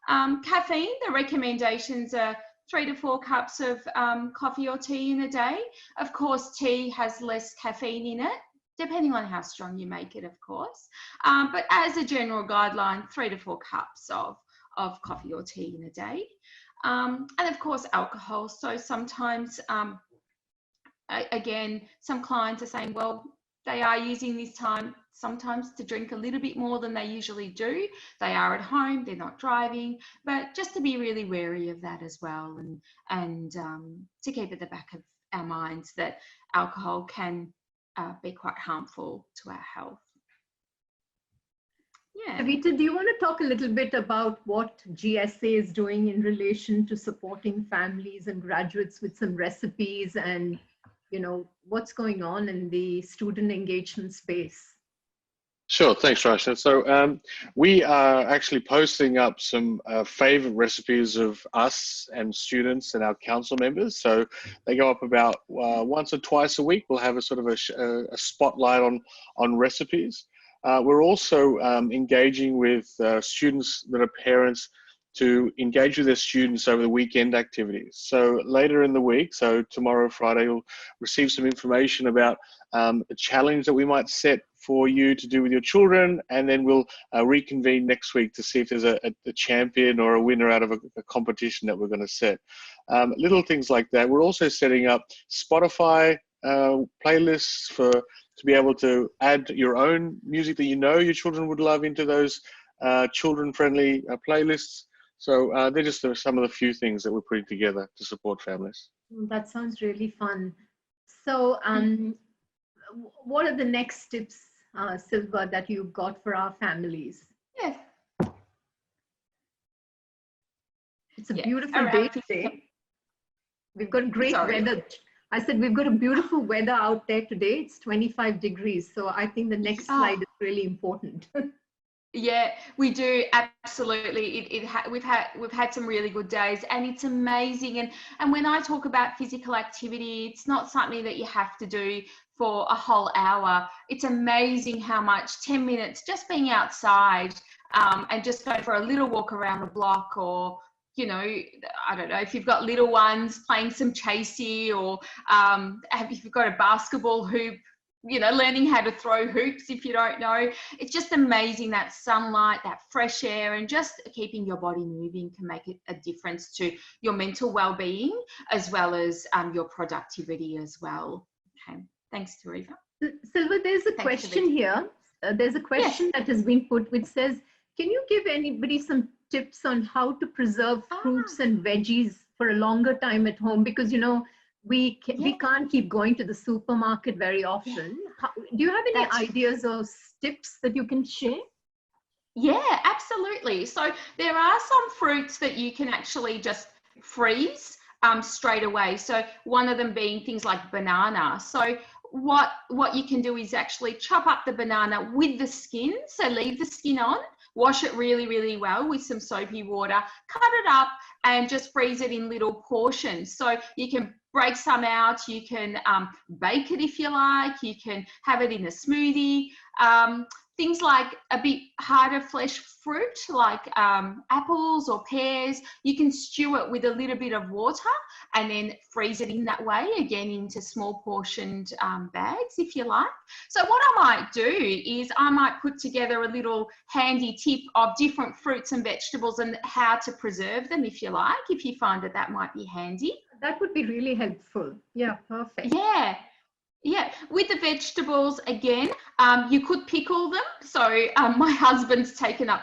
Speaker 2: Caffeine, the recommendations are 3 to 4 cups of coffee or tea in a day. Of course, tea has less caffeine in it, depending on how strong you make it, of course. But as a general guideline, 3 to 4 cups of coffee or tea in a day. And of course, alcohol. So sometimes, again, some clients are saying, well, they are using this time sometimes to drink a little bit more than they usually do. They are at home, they're not driving, but just to be really wary of that as well, and to keep at the back of our minds that alcohol can be quite harmful to our health. Yeah.
Speaker 1: Avita, do you want to talk a little bit about what GSA is doing in relation to supporting families and graduates with some recipes and, you know, what's going on in the student engagement space?
Speaker 3: Sure, thanks, Rachna. So we are actually posting up some favourite recipes of us and students and our council members. So they go up about once or twice a week. We'll have a sort of a spotlight on recipes. We're also engaging with students that are parents to engage with their students over the weekend activities. So later in the week, so tomorrow, Friday, you'll receive some information about a challenge that we might set for you to do with your children, and then we'll reconvene next week to see if there's a champion or a winner out of a competition that we're going to set. Little things like that. We're also setting up Spotify playlists to be able to add your own music that you know your children would love into those children-friendly playlists. So they're just some of the few things that we're putting together to support families.
Speaker 1: That sounds really fun. So what are the next tips, Silva, that you've got for our families?
Speaker 2: Yes.
Speaker 1: It's a beautiful day today. We've got great weather. I said we've got a beautiful weather out there today. It's 25 degrees. So I think the next slide is really important.
Speaker 2: Yeah, we do, absolutely. We've had some really good days, and it's amazing. And when I talk about physical activity, it's not something that you have to do for a whole hour. It's amazing how much 10 minutes just being outside and just going for a little walk around the block, or, you know, I don't know, if you've got little ones, playing some chasey, or if you've got a basketball hoop, you know, learning how to throw hoops if you don't know. It's just amazing, that sunlight, that fresh air, and just keeping your body moving can make a difference to your mental well-being as well as your productivity as well. Okay, thanks, Teresa.
Speaker 1: Silva, there's a question here. There's a question that has been put which says, can you give anybody some tips on how to preserve fruits and veggies for a longer time at home? Because, you know, we can't keep going to the supermarket very often. Do you have any ideas or tips that you can share?
Speaker 2: Yeah, absolutely. So there are some fruits that you can actually just freeze straight away. So one of them being things like banana. So what you can do is actually chop up the banana with the skin. So leave the skin on, wash it really, really well with some soapy water, cut it up and just freeze it in little portions. So you can break some out, you can bake it if you like, you can have it in a smoothie. things like a bit harder flesh fruit, like apples or pears, you can stew it with a little bit of water and then freeze it in that way, again into small portioned bags if you like. So what I might do is I might put together a little handy tip of different fruits and vegetables and how to preserve them if you like, if you find that that might be handy.
Speaker 1: That would be really helpful. Yeah, perfect.
Speaker 2: Yeah. Yeah, with the vegetables, again, you could pickle them. So my husband's taking up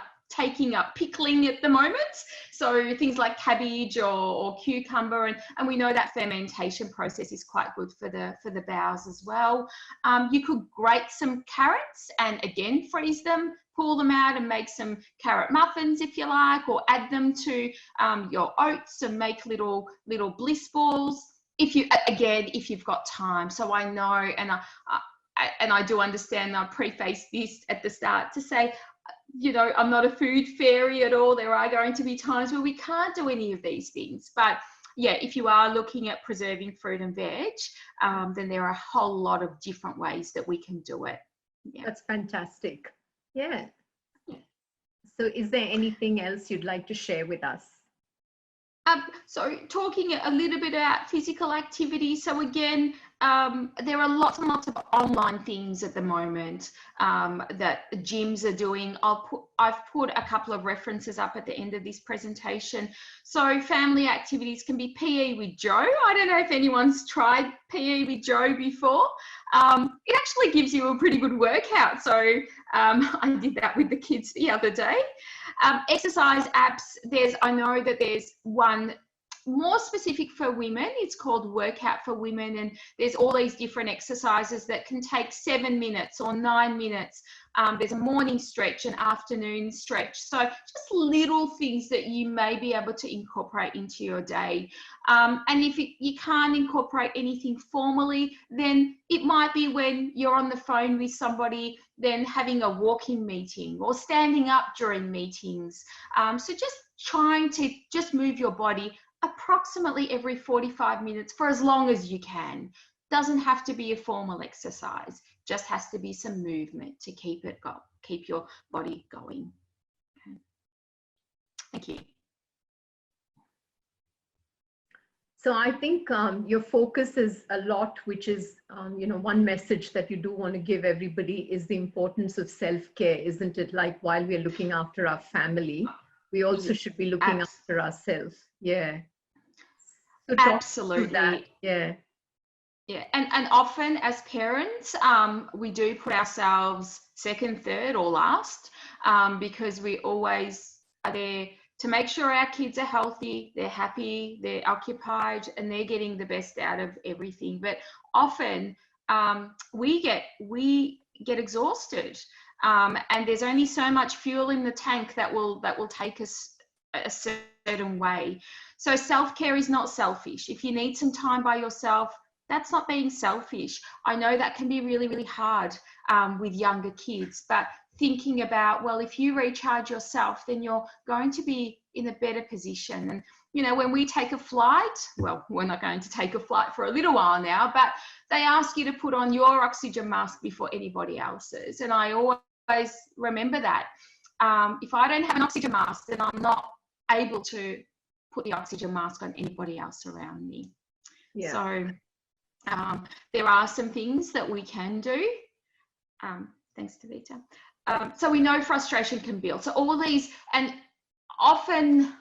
Speaker 2: pickling at the moment. So things like cabbage or cucumber, and we know that fermentation process is quite good for the bowels as well. You could grate some carrots and again freeze them, pull them out and make some carrot muffins if you like, or add them to your oats and make little bliss balls. If you've got time. So I know, and I do understand, I preface this at the start to say, you know, I'm not a food fairy at all. There are going to be times where we can't do any of these things. But yeah, if you are looking at preserving fruit and veg, then there are a whole lot of different ways that we can do it. Yeah.
Speaker 1: That's fantastic. Yeah. So is there anything else you'd like to share with us?
Speaker 2: So talking a little bit about physical activity. So again, there are lots and lots of online things at the moment that gyms are doing. I've put a couple of references up at the end of this presentation. So family activities can be PE with Joe. I don't know if anyone's tried PE with Joe before. It actually gives you a pretty good workout. So I did that with the kids the other day. Exercise apps, I know that there's one more specific for women. It's called Workout for Women, and there's all these different exercises that can take 7 minutes or 9 minutes. There's a morning stretch, an afternoon stretch. So just little things that you may be able to incorporate into your day. And if you can't incorporate anything formally, then it might be when you're on the phone with somebody, then having a walking meeting or standing up during meetings. So just trying to just move your body approximately every 45 minutes for as long as you can. Doesn't have to be a formal exercise, just has to be some movement to keep your body going. Okay. Thank you.
Speaker 1: So I think your focus is a lot, which is, you know, one message that you do want to give everybody is the importance of self-care, isn't it? Like while we're looking after our family, we also should be looking after ourselves. Yeah. So
Speaker 2: absolutely.
Speaker 1: That. Yeah.
Speaker 2: Yeah, and often as parents, we do put ourselves second, third, or last because we always are there to make sure our kids are healthy, they're happy, they're occupied, and they're getting the best out of everything. But often we get exhausted, and there's only so much fuel in the tank that will take us a certain way. So self-care is not selfish. If you need some time by yourself, that's not being selfish. I know that can be really, really hard with younger kids, but thinking about, well, if you recharge yourself, then you're going to be in a better position. And, you know, when we take a flight, well, we're not going to take a flight for a little while now, but they ask you to put on your oxygen mask before anybody else's. And I always remember that. If I don't have an oxygen mask, then I'm not able to put the oxygen mask on anybody else around me. Yeah. So there are some things that we can do. Thanks, Tavita. So we know frustration can build. So all these, and often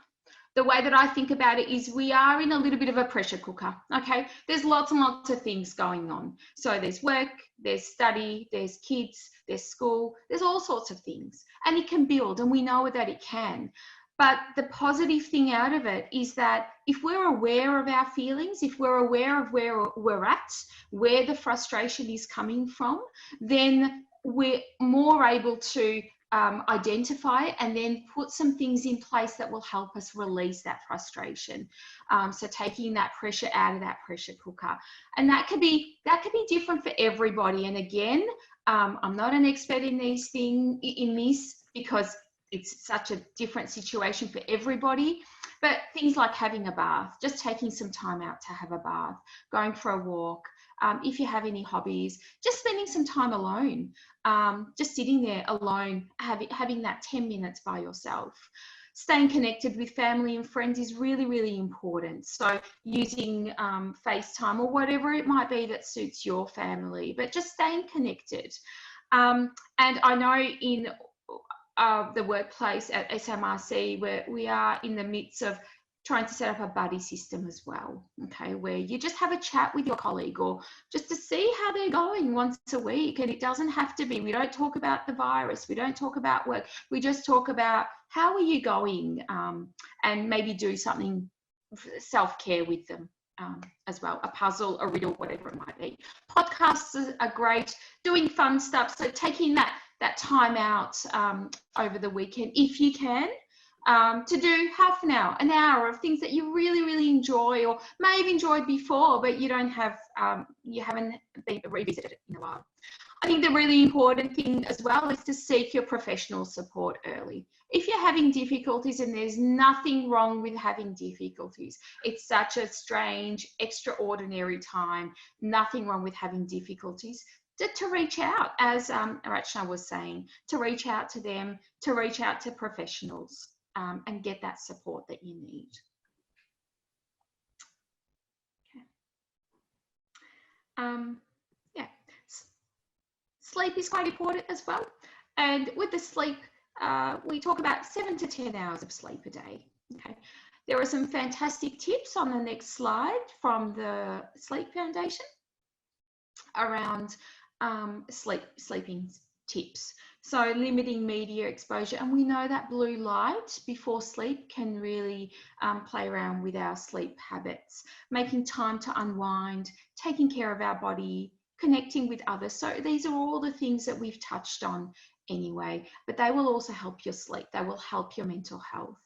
Speaker 2: the way that I think about it is we are in a little bit of a pressure cooker, okay? There's lots and lots of things going on. So there's work, there's study, there's kids, there's school, there's all sorts of things. And it can build, and we know that it can. But the positive thing out of it is that if we're aware of our feelings, if we're aware of where we're at, where the frustration is coming from, then we're more able to identify and then put some things in place that will help us release that frustration. So taking that pressure out of that pressure cooker. And that could be different for everybody. And again, I'm not an expert in these things, in this, because it's such a different situation for everybody. But things like having a bath, just taking some time out to have a bath, going for a walk, if you have any hobbies, just spending some time alone, just sitting there alone, having that 10 minutes by yourself. Staying connected with family and friends is really, really important. So using FaceTime or whatever it might be that suits your family, but just staying connected. And I know in the workplace at SMRC, where we are in the midst of trying to set up a buddy system as well, okay, where you just have a chat with your colleague or just to see how they're going once a week. And it doesn't have to be, we don't talk about the virus, we don't talk about work, we just talk about how are you going, and maybe do something self-care with them as well, a puzzle, a riddle, whatever it might be. Podcasts are great, doing fun stuff, so taking that time out over the weekend if you can, to do half an hour of things that you really, really enjoy or may have enjoyed before, but you don't have, you haven't been revisited it in a while. I think the really important thing as well is to seek your professional support early. If you're having difficulties, and there's nothing wrong with having difficulties, it's such a strange, extraordinary time, nothing wrong with having difficulties, to reach out, as Rachna was saying, to reach out to them, to reach out to professionals, and get that support that you need. Okay. Yeah, sleep is quite important as well. And with the sleep, we talk about 7 to 10 hours of sleep a day. Okay. There are some fantastic tips on the next slide from the Sleep Foundation around sleeping tips. So limiting media exposure, and we know that blue light before sleep can really play around with our sleep habits, making time to unwind, taking care of our body, connecting with others. So these are all the things that we've touched on anyway, but they will also help your sleep. They will help your mental health.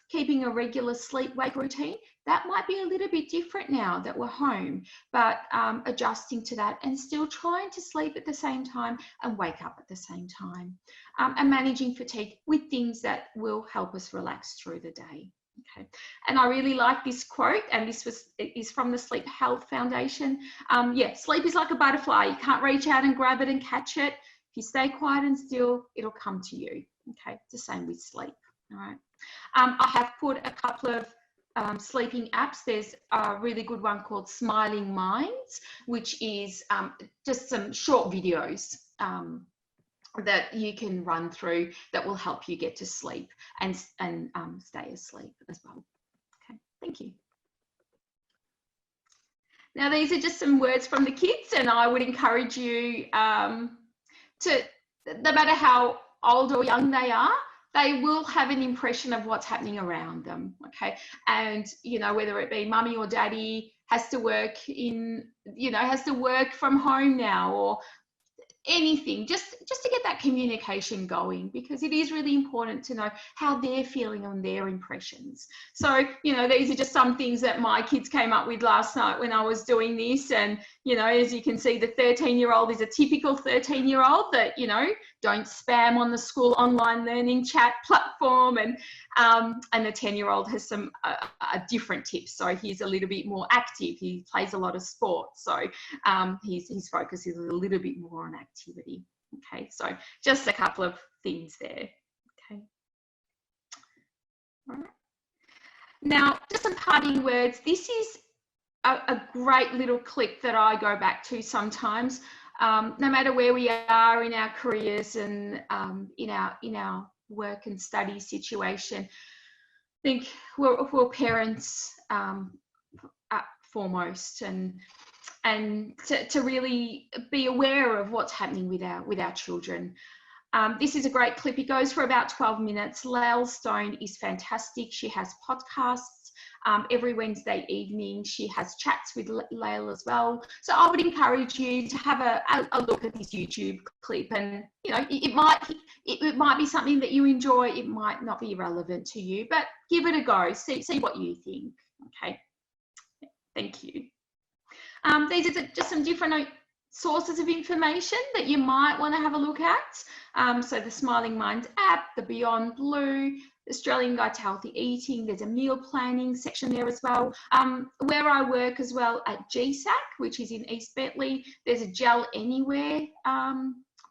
Speaker 2: Keeping a regular sleep-wake routine, that might be a little bit different now that we're home, but adjusting to that and still trying to sleep at the same time and wake up at the same time, and managing fatigue with things that will help us relax through the day. Okay, and I really like this quote, and this is from the Sleep Health Foundation. Yeah, sleep is like a butterfly. You can't reach out and grab it and catch it. If you stay quiet and still, it'll come to you. Okay, it's the same with sleep. All right. I have put a couple of sleeping apps. There's a really good one called Smiling Minds, which is just some short videos that you can run through that will help you get to sleep and stay asleep as well. Okay, thank you. Now, these are just some words from the kids, and I would encourage you to, no matter how old or young they are, they will have an impression of what's happening around them, okay? And, you know, whether it be mummy or daddy has to work has to work from home now, or anything, just to get that communication going, because it is really important to know how they're feeling on their impressions. So, you know, these are just some things that my kids came up with last night when I was doing this. And, you know, as you can see, the 13-year-old is a typical 13-year-old that, you know, don't spam on the school online learning chat platform. And the 10-year-old has some different tips. So he's a little bit more active. He plays a lot of sports. So his focus is a little bit more on activity. Okay, so just a couple of things there. Okay. All right. Now, just some parting words. This is a great little clip that I go back to sometimes. No matter where we are in our careers and in our work and study situation, I think we're parents foremost, and to really be aware of what's happening with our children. This is a great clip. It goes for about 12 minutes. Lael Stone is fantastic. She has podcasts. Every Wednesday evening, she has chats with Lael as well. So I would encourage you to have a look at this YouTube clip, and you know, it might be something that you enjoy. It might not be relevant to you, but give it a go. See what you think. Okay. Thank you. These are just some different sources of information that you might want to have a look at. So the Smiling Minds app, the Beyond Blue, Australian Guide to Healthy Eating, there's a meal planning section there as well. Where I work as well at GSAC, which is in East Bentley, there's a Gel Anywhere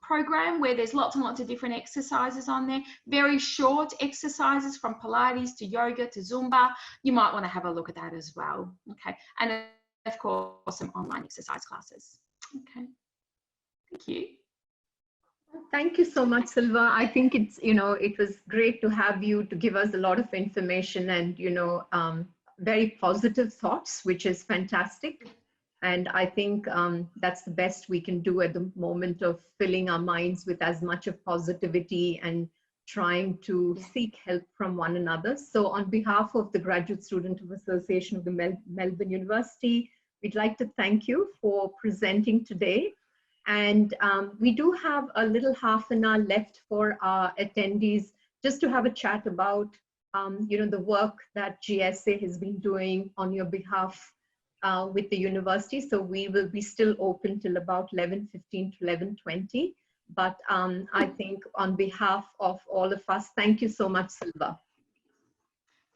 Speaker 2: program where there's lots and lots of different exercises on there, very short exercises from Pilates to yoga to Zumba. You might want to have a look at that as well. Okay, and of course some online exercise classes. Okay, thank you.
Speaker 1: Thank you so much, Silva. I think it's, it was great to have you to give us a lot of information and, very positive thoughts, which is fantastic. And I think that's the best we can do at the moment of filling our minds with as much of positivity and trying to seek help from one another. So on behalf of the Graduate Student Association of the Melbourne University, we'd like to thank you for presenting today. And we do have a little half an hour left for our attendees just to have a chat about, the work that GSA has been doing on your behalf with the university. So we will be still open till about 11:15 to 11:20. But I think on behalf of all of us, thank you so much, Silva.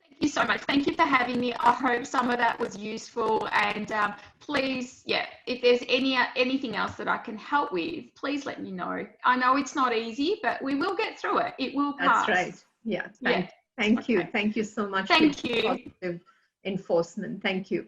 Speaker 2: Thank you so much. Thank you for having me. I hope some of that was useful. And please, if there's anything else that I can help with, please let me know. I know it's not easy, but we will get through it. It will pass.
Speaker 1: That's right. Yeah. Thank you. Thank you so much.
Speaker 2: Thank you.
Speaker 1: Positive enforcement. Thank you.